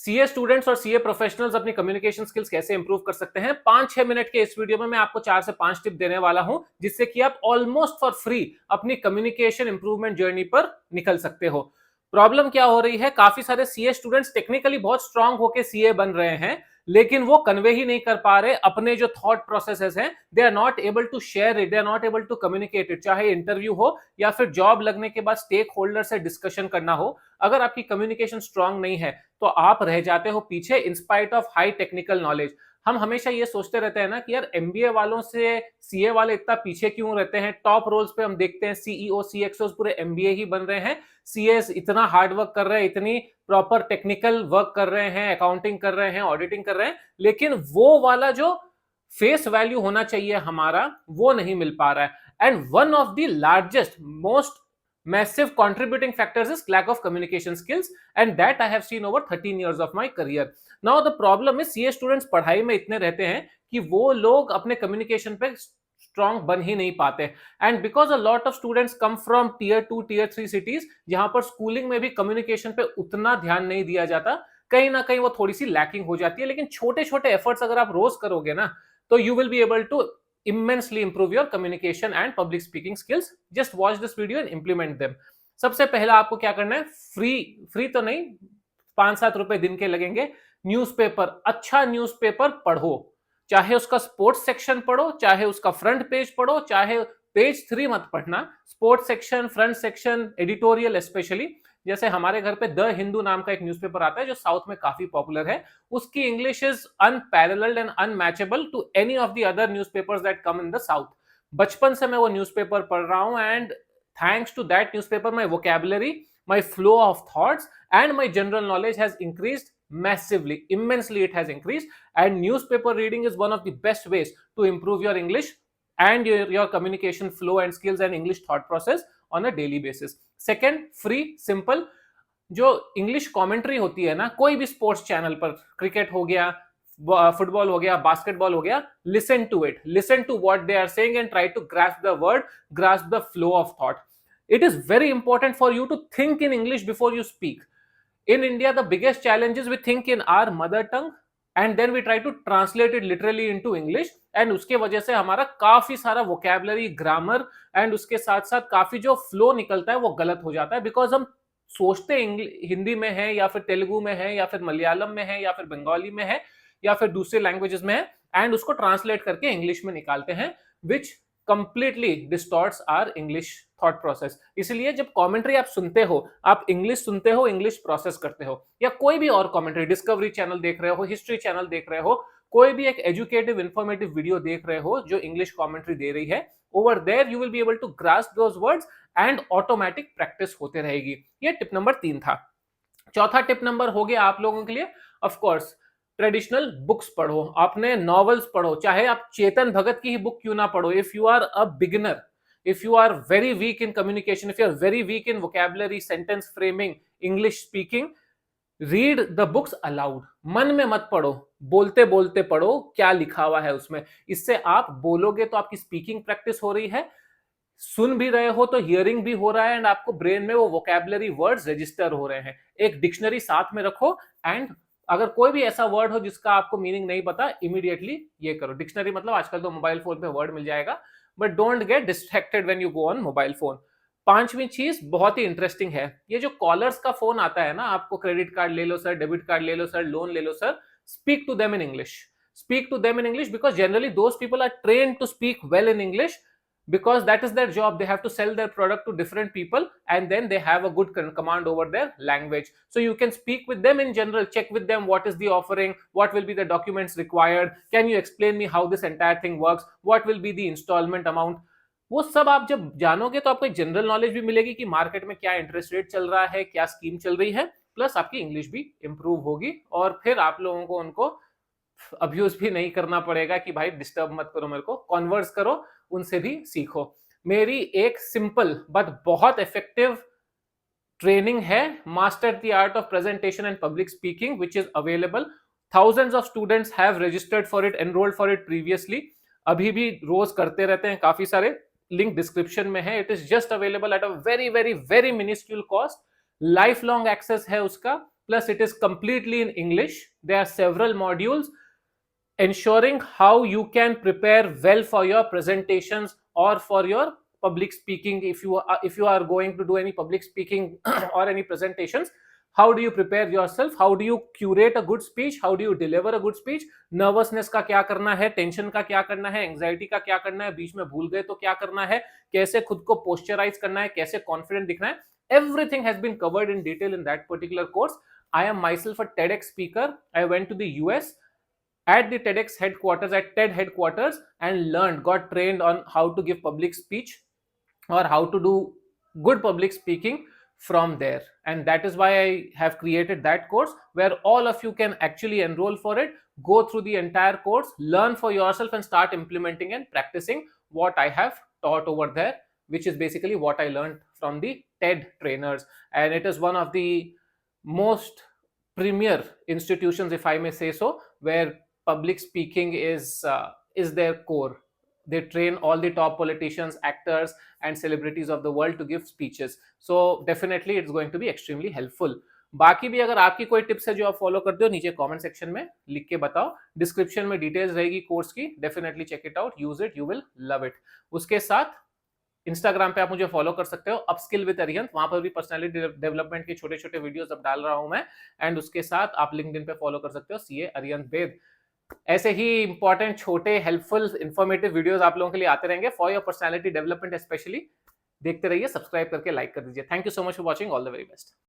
CA students और CA professionals अपनी communication skills कैसे इंप्रूव कर सकते हैं, 5-6 मिनट के इस वीडियो में मैं आपको 4 से 5 टिप देने वाला हूं, जिससे कि आप ऑलमोस्ट फॉर फ्री अपनी कम्युनिकेशन इंप्रूवमेंट जर्नी पर निकल सकते हो। प्रॉब्लम क्या हो रही है, काफी सारे सीए स्टूडेंट्स टेक्निकली बहुत स्ट्रांग होकर सीए बन रहे हैं, लेकिन वो कन्वे ही नहीं कर पा रहे अपने जो थॉट प्रोसेसेस हैं, they are not able to share it, they are not able to communicate it, चाहे इंटरव्यू हो या फिर जॉब लगने के बाद स्टेक होल्डर से डिस्कशन करना हो। अगर आपकी कम्युनिकेशन स्ट्रांग नहीं है तो आप रह जाते हो पीछे in spite of high technical knowledge. हम हमेशा ये सोचते रहते हैं ना कि यार एमबीए वालों से सीए वाले इतना पीछे क्यों रहते हैं। टॉप रोल्स पे हम देखते हैं सीईओ सीएक्सओ पूरे एमबीए ही बन रहे हैं, सीएस इतना हार्ड वर्क कर रहे हैं, इतनी प्रॉपर टेक्निकल वर्क कर रहे हैं, अकाउंटिंग कर रहे हैं, ऑडिटिंग कर रहे हैं, लेकिन वो वाला जो फेस वैल्यू होना चाहिए हमारा वो नहीं मिल पा रहा है। And one of the largest most massive contributing factors is lack of communication skills, and that I have seen over 13 years of my career. Now the problem is CA students पढ़ाई में इतने रहते हैं कि वो लोग अपने communication पे स्ट्रांग बन ही नहीं पाते, and because a lot of students come from tier 2 tier 3 cities, जहां पर स्कूलिंग में भी कम्युनिकेशन पे उतना ध्यान नहीं दिया जाता, कहीं ना कहीं वो थोड़ी सी लैकिंग हो जाती है। लेकिन छोटे छोटे एफर्ट्स अगर आप रोज करोगे ना, तो you will be able to immensely improve your communication and public speaking skills. Just watch this video and implement them. सबसे पहला आपको क्या करना है, फ्री तो नहीं, 5-7 रुपए दिन के लगेंगे। न्यूज़पेपर, अच्छा न्यूज़पेपर पढ़ो, चाहे उसका स्पोर्ट्स सेक्शन पढ़ो, चाहे उसका फ्रंट पेज पढ़ो, चाहे पेज 3 मत पढ़ना, sports section, front section, editorial specially. जैसे हमारे घर पे द हिंदू नाम का एक न्यूज़पेपर आता है जो साउथ में काफी पॉपुलर है, उसकी English is unparalleled and unmatchable to any of the other newspapers that come in the south. बचपन से मैं वो न्यूज़पेपर पढ़ रहा हूं, and thanks to that newspaper my vocabulary, my flow of thoughts and my general knowledge has increased massively, immensely it has increased, and newspaper reading is one of the best ways to improve your English and your communication flow and skills and English thought process on a daily basis. Second, free simple जो English commentary होती है ना, कोई भी sports channel पर, cricket हो गया, football हो गया, बास्केटबॉल हो गया, listen to it, listen to what they are saying and try to grasp the word, grasp the flow of thought. It is very important for you to think in English before you speak. In India, the biggest challenge is we think in our mother tongue and then we try to translate it literally into English, and उसके वजह से हमारा काफी सारा vocabulary, grammar and उसके साथ साथ काफी जो flow निकलता है वो गलत हो जाता है, because हम सोचते हिंदी में है या फिर तेलुगु में है या फिर मलयालम में है या फिर बंगाली में है या फिर दूसरे लैंग्वेजेस में है, एंड उसको ट्रांसलेट करके इंग्लिश में निकालते हैं, which completely distorts our English thought process. इसलिए जब कमेंट्री आप सुनते हो, आप इंग्लिश सुनते हो, इंग्लिश प्रोसेस करते हो, या कोई भी और कमेंट्री, डिस्कवरी चैनल देख रहे हो, हिस्ट्री चैनल देख रहे हो, कोई भी एक एजुकेटिव इंफॉर्मेटिव वीडियो देख रहे हो जो इंग्लिश कमेंट्री दे रही है, over there you will be able to grasp those words and automatic practice होते रहेगी. ये टिप नंबर 3 था. चौथा टिप नंबर हो गया आप लोगों के लिए, ऑफ कोर्स ट्रेडिशनल बुक्स पढ़ो, आपने नॉवेल्स पढ़ो, चाहे आप चेतन भगत की ही बुक क्यों ना पढ़ो. If you are a beginner, if you are very weak in communication, if you are very weak in vocabulary, sentence framing, English speaking, read the books aloud. मन में मत पढ़ो, बोलते बोलते पढ़ो क्या लिखा हुआ है उसमें. इससे आप बोलोगे तो आपकी स्पीकिंग प्रैक्टिस हो रही है, सुन भी रहे हो तो हियरिंग भी हो रहा है, एंड आपको ब्रेन में वो वोकैबुलरी वर्ड्स रजिस्टर हो रहे हैं. एक डिक्शनरी साथ में रखो, एंड अगर कोई भी ऐसा वर्ड हो जिसका आपको मीनिंग नहीं पता, इमीडिएटली ये करो. डिक्शनरी मतलब आजकल तो मोबाइल फोन पे वर्ड मिल जाएगा, but don't get distracted when you go on mobile phone. 5वीं चीज बहुत ही इंटरेस्टिंग है, ये जो कॉलर्स का फोन आता है ना, आपको क्रेडिट कार्ड ले लो सर, डेबिट कार्ड ले लो सर, लोन ले लो sir, speak to them in English. Speak to them in English because generally those people are trained to speak well in English, because that is their job. They have to sell their product to different people, and then they have a good command over their language. So you can speak with them in general, check with them what is the offering, what will be the documents required, can you explain me how this entire thing works, what will be the installment amount. वो सब आप जब जानोगे तो आपको एक general knowledge भी मिलेगी कि मार्केट में क्या इंटरेस्ट रेट चल रहा है, क्या स्कीम चल रही है, प्लस आपकी इंग्लिश भी इंप्रूव होगी, और फिर आप लोगों को उनको अब्यूज भी नहीं करना पड़ेगा कि भाई डिस्टर्ब मत करो मेरे को, कॉन्वर्स करो, उनसे भी सीखो. मेरी एक सिंपल बट बहुत इफेक्टिव ट्रेनिंग है, master the art of presentation and public speaking, which is available. Thousands of students have registered for it, enrolled for it previously. अभी भी रोज करते रहते हैं काफी सारे, लिंक डिस्क्रिप्शन में है. It is just available at a very very very minuscule cost, life long axis है उसका, plus it is completely in English. There are several modules ensuring how you can prepare well for your presentations or for your public speaking. If you are going to do any public speaking or any presentations, how do you prepare yourself, how do you curate a good speech, how do you deliver a good speech, nervousness का क्या करना है, tension का क्या करना है, anxiety का क्या करना है, बीच में भूल गए तो क्या करना है, कैसे खुद को पोस्चराइज करना है, कैसे कॉन्फिडेंट दिखना है. Everything has been covered in detail in that particular course. I am myself a TEDx speaker. I went to the US at the TEDx headquarters, at TED headquarters, and got trained on how to give public speech or how to do good public speaking from there. And that is why I have created that course where all of you can actually enroll for it, go through the entire course, learn for yourself, and start implementing and practicing what I have taught over there, which is basically what I learned from the TED trainers. And it is one of the most premier institutions, if I may say so, where public speaking is their core. They train all the top politicians, actors, and celebrities of the world to give speeches. So definitely it's going to be extremely helpful. बाकी भी अगर आपकी कोई tips है जो आप follow करते हो, नीचे कमेंट सेक्शन में लिख के बताओ. डिस्क्रिप्शन में डिटेल्स रहेगी कोर्स की. Definitely check it out, use it, you will love it. उसके साथ इंस्टाग्राम पे आप मुझे फॉलो कर सकते हो, अपस्किल विद अरिहंत. वहां पर भी पर्सनालिटी डेवलपमेंट के छोटे छोटे वीडियोस अब डाल रहा हूं मैं. एंड उसके साथ आप लिंक्डइन पे फॉलो कर सकते हो, सीए अरिहंत बेद. ऐसे ही इंपॉर्टेंट, छोटे, हेल्पफुल, इंफॉर्मेटिव वीडियोस आप लोगों के लिए आते रहेंगे for your personality development specially. देखते रहिए, सब्सक्राइब करके लाइक कर दीजिए. Thank you so much for watching. All the very best.